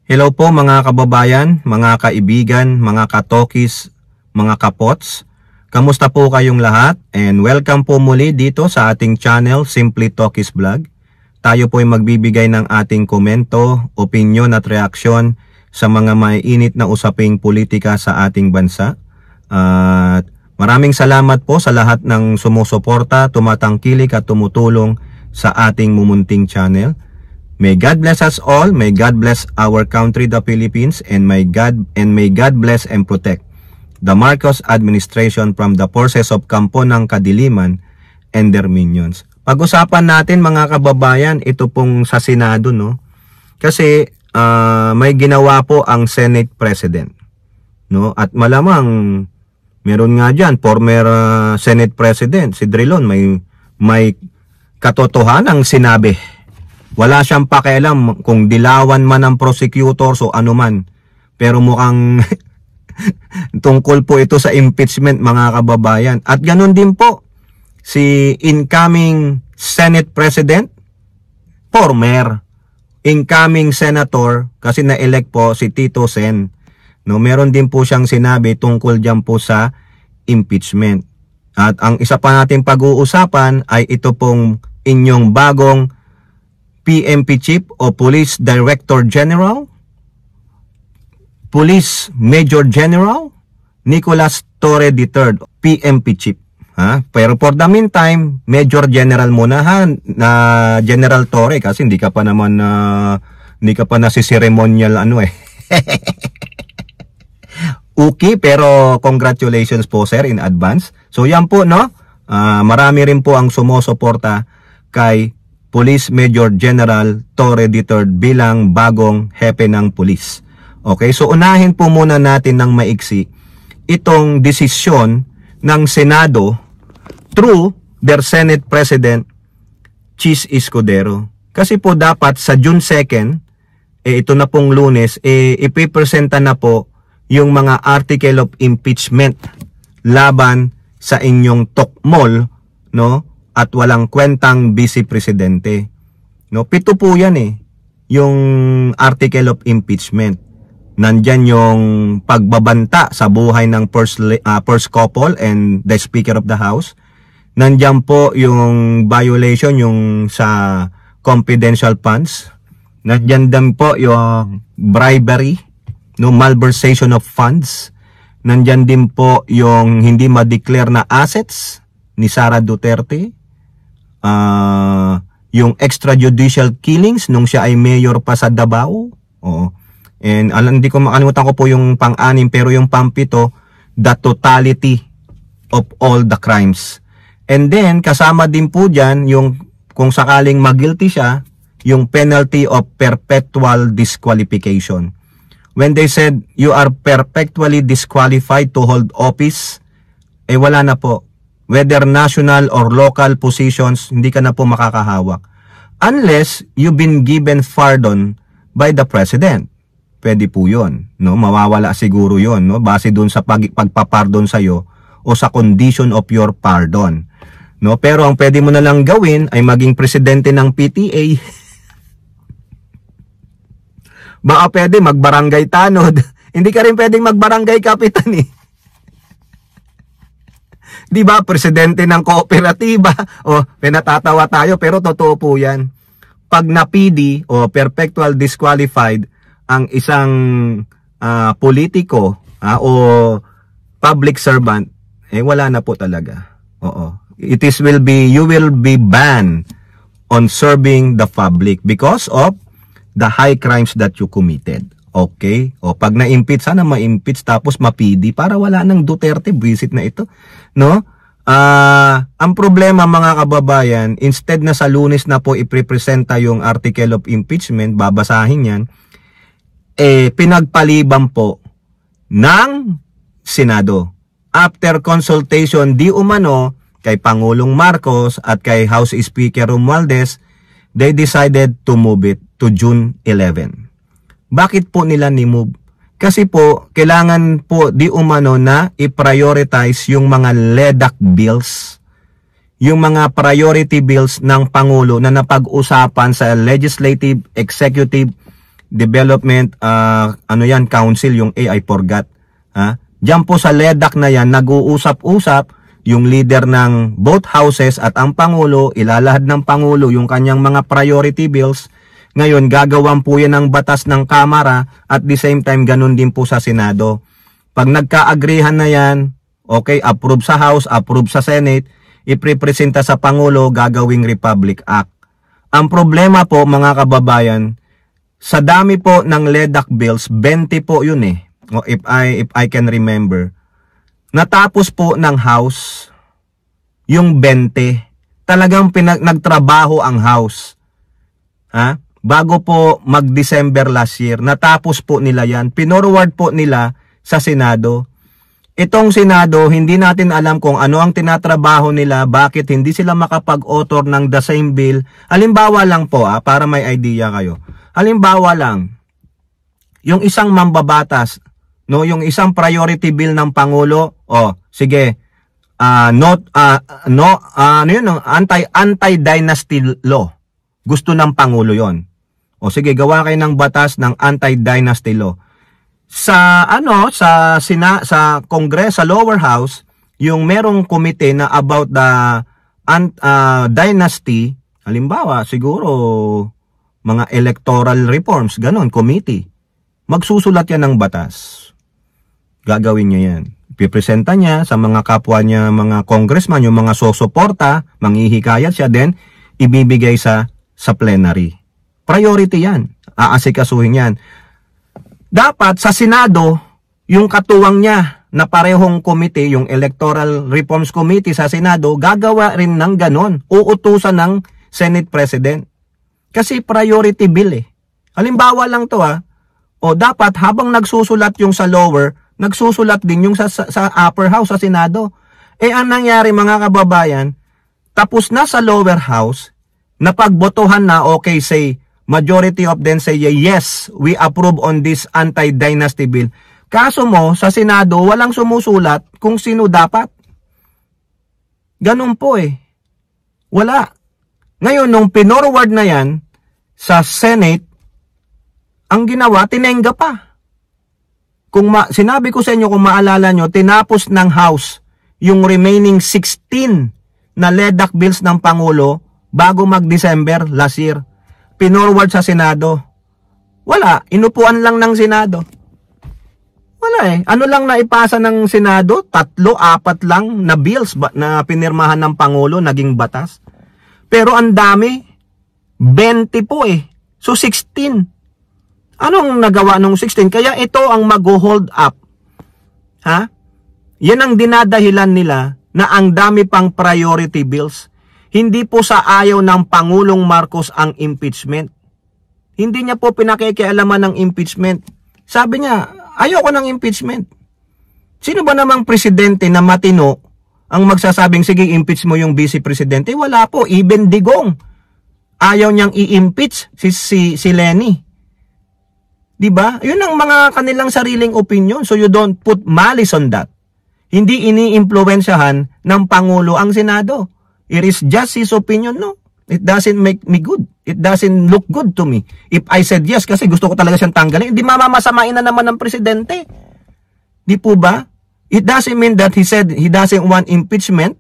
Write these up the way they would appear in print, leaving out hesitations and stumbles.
Hello po mga kababayan, mga kaibigan, mga katokis, mga kapots. Kamusta po kayong lahat? And welcome po muli dito sa ating channel, Simply Tokis Vlog. Tayo po ay magbibigay ng ating komento, opinyon at reaksyon sa mga maiinit na usaping politika sa ating bansa. At maraming salamat po sa lahat ng sumusuporta, tumatangkilik at tumutulong sa ating mumunting channel. May God bless us all, may God bless our country, the Philippines, and may God bless and protect the Marcos administration from the forces of Kampo ng Kadiliman and their minions. Pag-usapan natin mga kababayan, ito pong sa Senado, no? Kasi may ginawa po ang Senate President, no? At malamang meron nga diyan former Senate President si Drilon may katotohanang sinabi. Wala siyang pakialam kung dilawan man ng prosecutors o anuman. Pero mukhang tungkol po ito sa impeachment mga kababayan. At ganun din po si incoming Senate President, former incoming Senator, kasi na-elect po si Tito Sen. No, meron din po siyang sinabi tungkol diyan po sa impeachment. At ang isa pa nating pag-uusapan ay ito pong inyong bagong PMP Chief o Police Director General, Police Major General Nicolas Torre III, PMP Chief. Pero for the meantime, Major General muna na General Torre, kasi hindi ka pa nasi-ceremonial Okay, pero congratulations po sir in advance. So yan po, no? Marami rin po ang sumusuporta kay Police Major General Torre III bilang bagong hepe ng pulis. Okay, so unahin po muna natin ng maiksi itong desisyon ng Senado through their Senate President, Chis Escudero. Kasi po dapat sa June 2nd, ito na pong Lunes, ipipresenta na po yung mga article of impeachment laban sa inyong tokmol, no? At walang kwentang vice presidente. No, 7 po yan yung article of impeachment. Nandyan yung pagbabanta sa buhay ng first couple and the Speaker of the House. Nandyan po yung violation yung sa confidential funds. Nandyan din po yung bribery, no, malversation of funds. Nandyan din po yung hindi ma-declare na assets ni Sara Duterte. Yung extrajudicial killings nung siya ay mayor pa sa Davao. And hindi ko makalimutan ko po yung pang-6, pero yung pang-7, the totality of all the crimes. And then kasama din po dyan yung kung sakaling mag-guilty siya, yung penalty of perpetual disqualification. When they said you are perpetually disqualified to hold office, wala na po. Whether national or local positions, hindi ka na po makakahawak. Unless you've been given pardon by the President. Pwede po yun. No? Mawawala siguro yun. No? Base dun sa pagpapardon sa'yo o sa condition of your pardon. No? Pero ang pwede mo na lang gawin ay maging presidente ng PTA. Baka pwede magbarangay tanod. Hindi ka rin pwedeng magbarangay kapitan Diba, presidente ng kooperatiba. Pinatatawa tayo pero totoo po yan. Pag na-PD o perpetual disqualified ang isang politiko o public servant, wala na po talaga. You will be banned on serving the public because of the high crimes that you committed. Okay? Pag na-impeach, sana ma-impeach tapos ma-PD para wala nang Duterte, visit na ito. No? Ang problema mga kababayan, instead na sa Lunes na po iprepresenta yung article of impeachment, babasahin yan, pinagpaliban po ng Senado. After consultation di umano kay Pangulong Marcos at kay House Speaker Romualdez, they decided to move it to June 11. Bakit po nila ni-move? Kasi po, kailangan po di umano na i-prioritize yung mga LEDAC bills, yung mga priority bills ng Pangulo na napag-usapan sa Legislative, Executive, Development, Council, yung I forgot. Diyan po sa LEDAC na yan, nag-uusap-usap yung leader ng both houses at ang Pangulo, ilalahad ng Pangulo yung kanyang mga priority bills. Ngayon, gagawan po yan ng batas ng Kamara at the same time, ganun din po sa Senado. Pag nagka-agreehan na yan, okay, approve sa House, approve sa Senate, iprepresenta sa Pangulo, gagawing Republic Act. Ang problema po, mga kababayan, sa dami po ng LEDAC bills, 20 po yun eh. If I can remember. Natapos po ng House yung 20. Talagang nagtrabaho ang House. Bago po mag-December last year, natapos po nila yan. Pinorward po nila sa Senado. Itong Senado, hindi natin alam kung ano ang tinatrabaho nila, bakit hindi sila makapag-author ng the same bill. Halimbawa lang po, para may idea kayo. Halimbawa lang, yung isang mambabatas, yung isang priority bill ng Pangulo, sige, anti-dynasty law. Gusto ng Pangulo yon. Sige, gawa kayo ng batas ng anti-dynasty law. Sa Congress, sa lower house, yung merong committee na about the dynasty, halimbawa siguro mga electoral reforms, ganon, committee. Magsusulat yan ng batas. Gagawin niya yan. Pipresenta niya sa mga kapwa niya, mga congressman, yung mga susuporta, manghihikayat siya, then ibibigay sa plenary. Priority yan. Aasikasuhin yan. Dapat sa Senado, yung katuwang niya na parehong committee, yung Electoral Reforms Committee sa Senado, gagawa rin ng ganon. Uutusan ng Senate President. Kasi priority bill eh. Halimbawa lang to dapat habang nagsusulat yung sa lower, nagsusulat din yung sa upper house, sa Senado. Ang nangyari mga kababayan, tapos na sa lower house, napagbotohan na, okay, say, majority of them say, yes, we approve on this anti-dynasty bill. Kaso mo, sa Senado, walang sumusulat kung sino dapat. Ganun po eh. Wala. Ngayon, nung pinorward na yan sa Senate, ang ginawa, tinengga pa. Sinabi ko sa inyo, kung maalala nyo, tinapos ng House yung remaining 16 na LEDAC bills ng Pangulo bago mag-December last year. Pinorward sa Senado. Wala. Inupuan lang ng Senado. Wala eh. Ano lang na ipasa ng Senado? 3, 4 lang na bills na pinirmahan ng Pangulo, naging batas. Pero ang dami, 20 po eh. So 16. Anong nagawa nung 16? Kaya ito ang mag-hold up. Yan ang dinadahilan nila na ang dami pang priority bills. Hindi po sa ayaw ng Pangulong Marcos ang impeachment. Hindi niya po pinakikialaman ng impeachment. Sabi niya, ayoko ng impeachment. Sino ba namang presidente na matino ang magsasabing, sige, impeach mo yung vice presidente? Wala po. Even Digong, ayaw niyang i-impeach si Lenny. Diba? Yun ang mga kanilang sariling opinion. So you don't put malice on that. Hindi ini-impluwensyahan ng Pangulo ang Senado. It is just his opinion, no? It doesn't make me good. It doesn't look good to me. If I said yes, kasi gusto ko talaga siyang tanggalin, hindi mamamasamain na naman ng presidente. Di po ba? It doesn't mean that he said he doesn't want impeachment.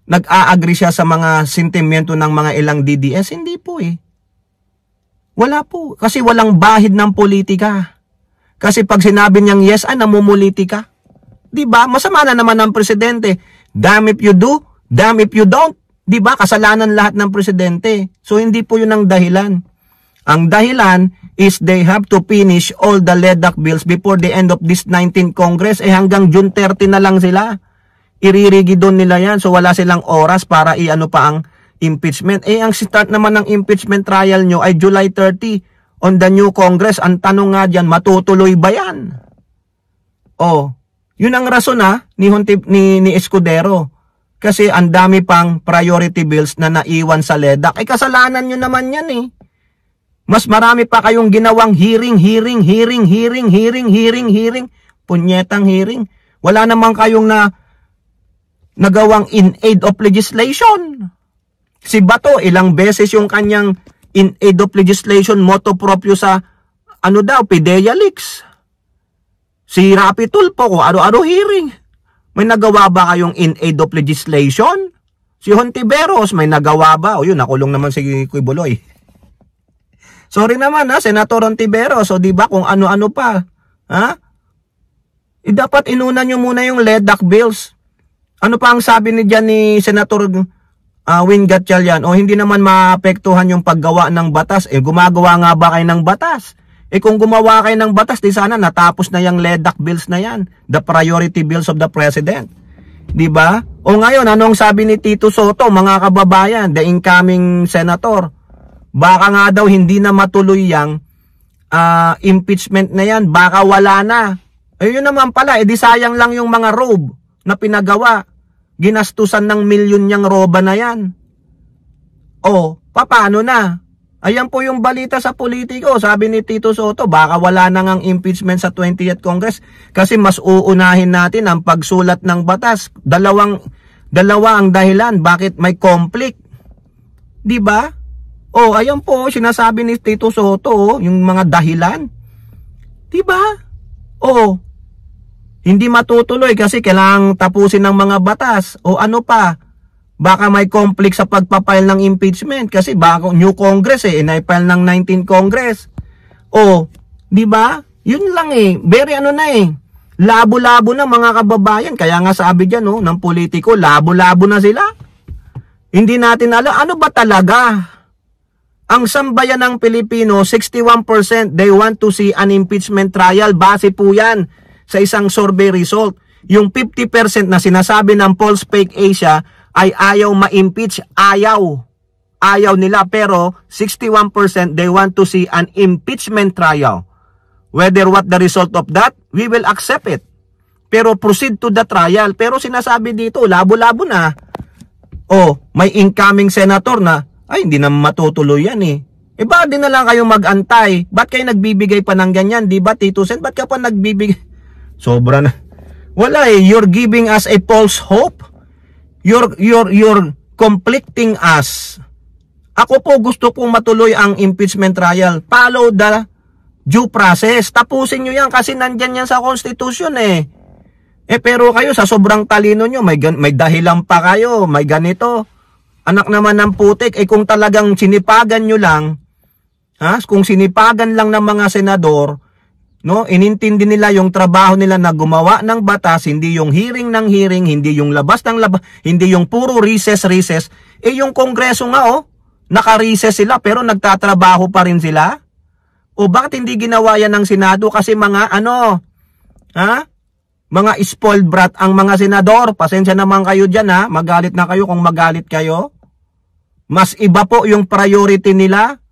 Nag-a-agree siya sa mga sentimento ng mga ilang DDS. Hindi po eh. Wala po. Kasi walang bahid ng politika. Kasi pag sinabi niyang yes, namumulitika. Diba? Masama na naman ng presidente. Damn if you do, damn if you don't. Diba? Kasalanan lahat ng presidente. So hindi po yun ang dahilan. Ang dahilan is they have to finish all the LEDAC bills before the end of this 19th Congress. Hanggang June 30 na lang sila. Iririgidon nila yan. So wala silang oras para i-ano pa ang impeachment. Ang start naman ng impeachment trial nyo ay July 30 on the new Congress. Ang tanong nga dyan, matutuloy ba yan? Yun ang rason ni Escudero. Kasi ang dami pang priority bills na naiwan sa LEDAC. Kasalanan nyo naman yan eh. Mas marami pa kayong ginawang hearing. Punyetang hearing. Wala naman kayong nagawang in aid of legislation. Si Bato, ilang beses yung kanyang in aid of legislation moto proprio sa ano daw, PIDEA leaks. Si Rapi Tulfo ko, ano hearing. May nagawa ba kayong in aid of legislation? Si Hontiveros, may nagawa ba? O yun, nakulong naman si Kuy Buloy. Sorry naman Senator Hontiveros. O diba kung ano-ano pa. Dapat inunan nyo muna yung LEDAC bills. Ano pa ang sabi ni Senator Win Gatchalian? O hindi naman maapektuhan yung paggawa ng batas. Gumagawa nga ba kayo ng batas? Kung gumawa kayo ng batas, di sana natapos na yung LEDAC bills na yan. The priority bills of the President. Diba? O ngayon, anong sabi ni Tito Soto, mga kababayan, the incoming senator? Baka nga daw hindi na matuloy yung impeachment na yan. Baka wala na. Yun naman pala, di sayang lang yung mga robe na pinagawa. Ginastusan ng milyon yung roba na yan. O, paano na? Ayan po yung balita sa politiko. Sabi ni Tito Soto, baka wala na ngang impeachment sa 20th Congress kasi mas uunahin natin ang pagsulat ng batas. Dalawa ang dahilan bakit may conflict. Diba? O, ayan po, sinasabi ni Tito Soto, yung mga dahilan. Diba? O, hindi matutuloy kasi kailangang tapusin ng mga batas. O ano pa? Baka may conflict sa pagpapile ng impeachment kasi baka new Congress inaipile ng 19th Congress. O, di ba? Yun lang very labo-labo na mga kababayan. Kaya nga sabi diyan ng politiko, labo-labo na sila. Hindi natin alam ano ba talaga. Ang sambayan ng Pilipino, 61% they want to see an impeachment trial. Base po yan sa isang survey result. Yung 50% na sinasabi ng Pulse Fake Asia ay ayaw ma-impeach, ayaw nila, pero 61% they want to see an impeachment trial. Whether what the result of that, we will accept it. Pero proceed to the trial. Pero sinasabi dito, labo-labo na. May incoming senator na, hindi na matutuloy yan bakit din na lang kayo mag-antay? Ba't kayo nagbibigay pa ng ganyan? Di ba, Tito Sen? Ba't ka pa nagbibigay? Sobra na. Wala you're giving us a false hope. You're conflicting us. Ako po gusto pong matuloy ang impeachment trial. Follow the due process. Tapusin nyo yan kasi nandyan yan sa Constitution pero kayo sa sobrang talino nyo, may dahilan pa kayo, may ganito. Anak naman ng putik, kung talagang sinipagan nyo lang, kung sinipagan lang ng mga senador, inintindi nila yung trabaho nila na gumawa ng batas, hindi yung hearing ng hearing, hindi yung labas ng labas, hindi yung puro recess. Yung Kongreso nga naka-recess sila pero nagtatrabaho pa rin sila. O bakit hindi ginawa yan ng Senado? Kasi mga mga spoiled brat ang mga senador. Pasensya naman kayo dyan magalit na kayo kung magalit kayo. Mas iba po yung priority nila.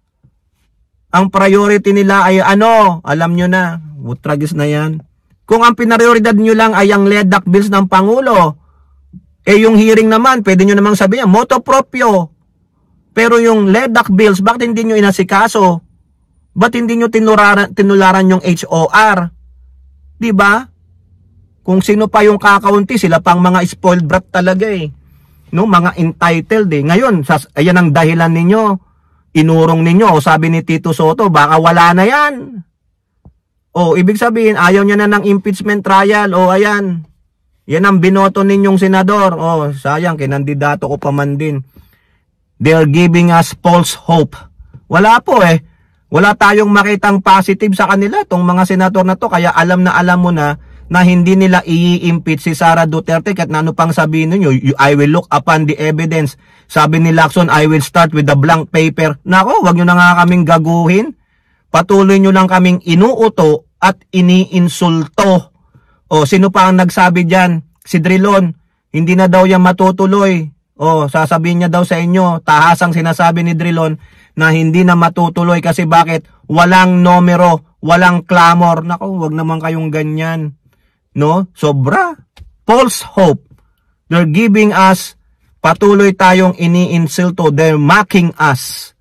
Ang priority nila ay alam nyo na, butragis na yan. Kung ang pinaprioridad nyo lang ay ang LEDAC bills ng Pangulo, yung hearing naman, pwede nyo namang sabihin, moto proprio. Pero yung LEDAC bills, bakit hindi nyo inasikaso? Ba't hindi nyo tinularan yung HOR? Diba? Kung sino pa yung kakaunti, sila pang mga spoiled brat talaga mga entitled Ngayon, ayan ang dahilan ninyo. Inurong ninyo, sabi ni Tito Soto, baka wala na yan. Ibig sabihin, ayaw niya na ng impeachment trial. Ayan. Yan ang binoto ninyong senador. Sayang, kinandidato ko pa man din. They're giving us false hope. Wala po Wala tayong makitang positive sa kanila, tong mga senador na to. Kaya alam mo na hindi nila i-impeach si Sara Duterte kahit na ano pang sabihin ninyo, I will look upon the evidence. Sabi ni Lacson, I will start with the blank paper. Nako, wag nyo na nga kaming gaguhin. Patuloy nyo lang kaming inuuto at iniinsulto. Sino pa ang nagsabi dyan? Si Drilon, hindi na daw yan matutuloy. Sasabihin niya daw sa inyo, tahasang sinasabi ni Drilon na hindi na matutuloy kasi bakit? Walang numero, walang clamor. Nako, wag naman kayong ganyan. Sobra. False hope. They're giving us, patuloy tayong iniinsulto. They're mocking us.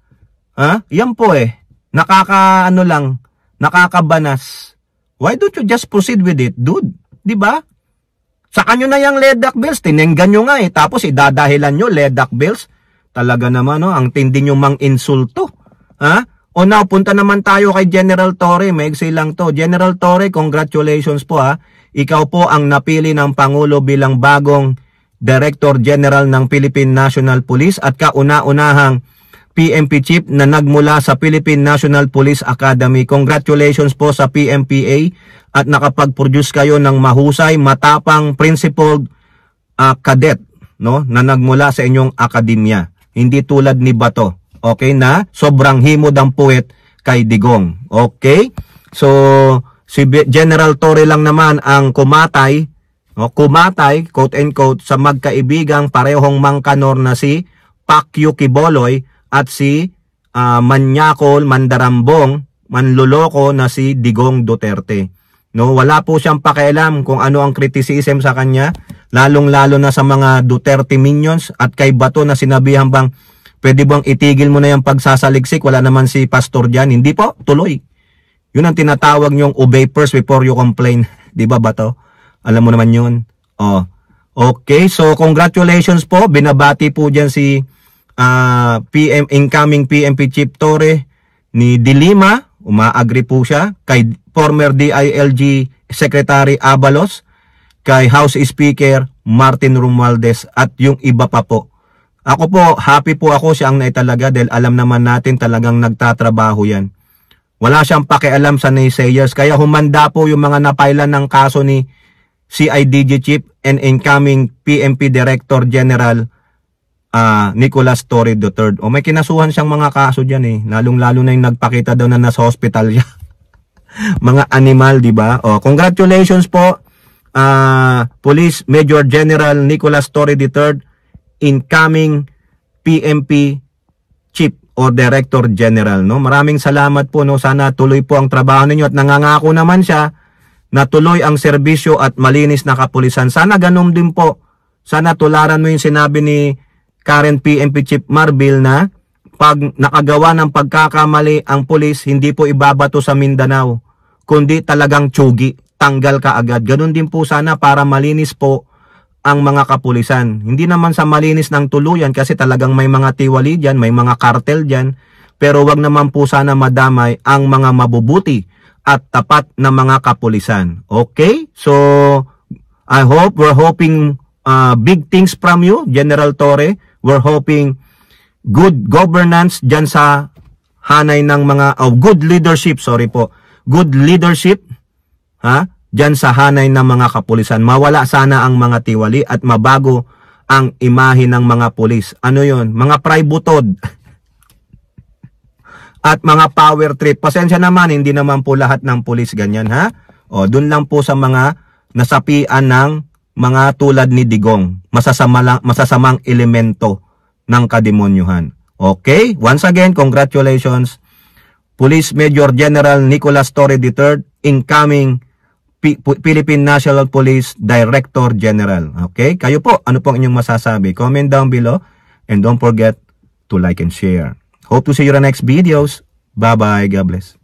Yan po nakakabanas. Why don't you just proceed with it, dude? Diba? Saka nyo na yung LEDAC bills, tinenggan nyo nga tapos idadahilan nyo LEDAC bills. Talaga naman ang tindi nyo mang insulto. Ha? O now, punta naman tayo kay General Torre. Maigsi lang to. General Torre, congratulations po ha. Ikaw po ang napili ng Pangulo bilang bagong Director General ng Philippine National Police at kauna-unahang PNP Chief na nagmula sa Philippine National Police Academy. Congratulations po sa PNPA at nakapag-produce kayo ng mahusay, matapang, principled cadet, no, na nagmula sa inyong akademya. Hindi tulad ni Bato. Okay na? Sobrang himod ang puwet kay Digong. Okay? So, si General Torre lang naman ang kumatay, no, kumatay, quote and quote, sa magkaibigang parehong mangkanor na si Pacquiao Quiboloy at si Manyakol, Mandarambong, manluloko na si Digong Duterte. No, wala po siyang pakialam kung ano ang criticism sa kanya, lalong-lalo na sa mga Duterte minions at kay Bato na sinabihan bang pwede bang itigil mo na yung pagsasaliksik, wala naman si pastor dyan. Hindi po, tuloy. Yun ang tinatawag niyong obey first before you complain. Di ba, Bato? Alam mo naman yun. Oh. Okay, so congratulations po. Binabati po dyan si incoming PNP Chief Torre ni Dilima. Uma-agree po siya. Kay former DILG Secretary Abalos. Kay House Speaker Martin Romualdez at yung iba pa po. Ako po, happy po ako siya ang naitalaga dahil alam naman natin talagang nagtatrabaho yan. Wala siyang pakialam sa naysayers. Kaya humanda po yung mga napailan ng kaso ni CIDG Chief and incoming PNP Director General Nicolas Torre III. O may kinasuhan siyang mga kaso dyan eh. Lalong-lalo na yung nagpakita daw na nasa hospital siya. Mga animal, di ba? O, congratulations po, Police Major General Nicolas Torre III, incoming PNP Chief or Director General, no? Maraming salamat po, no? Sana tuloy po ang trabaho ninyo at nangangako naman siya na tuloy ang serbisyo at malinis na kapulisan. Sana ganun din po. Sana tularan mo yung sinabi ni current PNP Chief Marbil na pag nakagawa ng pagkakamali ang pulis, hindi po ibabato sa Mindanao, kundi talagang tsugi, tanggal ka agad. Ganun din po sana para malinis po ang mga kapulisan. Hindi naman sa malinis ng tuluyan kasi talagang may mga tiwali dyan, may mga kartel dyan, pero wag naman po sana madamay ang mga mabubuti at tapat na mga kapulisan. Okay? So, we're hoping big things from you, General Torre. We're hoping good governance dyan sa hanay ng mga, good leadership, good leadership, ha? Dyan sa hanay ng mga kapulisan. Mawala sana ang mga tiwali at mabago ang imahe ng mga pulis. Ano yon? Mga praibutod at mga power trip. Pasensya naman, hindi naman po lahat ng pulis ganyan, ha? O, dun lang po sa mga nasapian ng mga tulad ni Digong. Masasamang elemento ng kademonyuhan. Okay? Once again, congratulations, Police Major General Nicolas Torre III, incoming Philippine National Police Director General. Okay? Kayo po, ano pong inyong masasabi? Comment down below and don't forget to like and share. Hope to see you in the next videos. Bye-bye. God bless.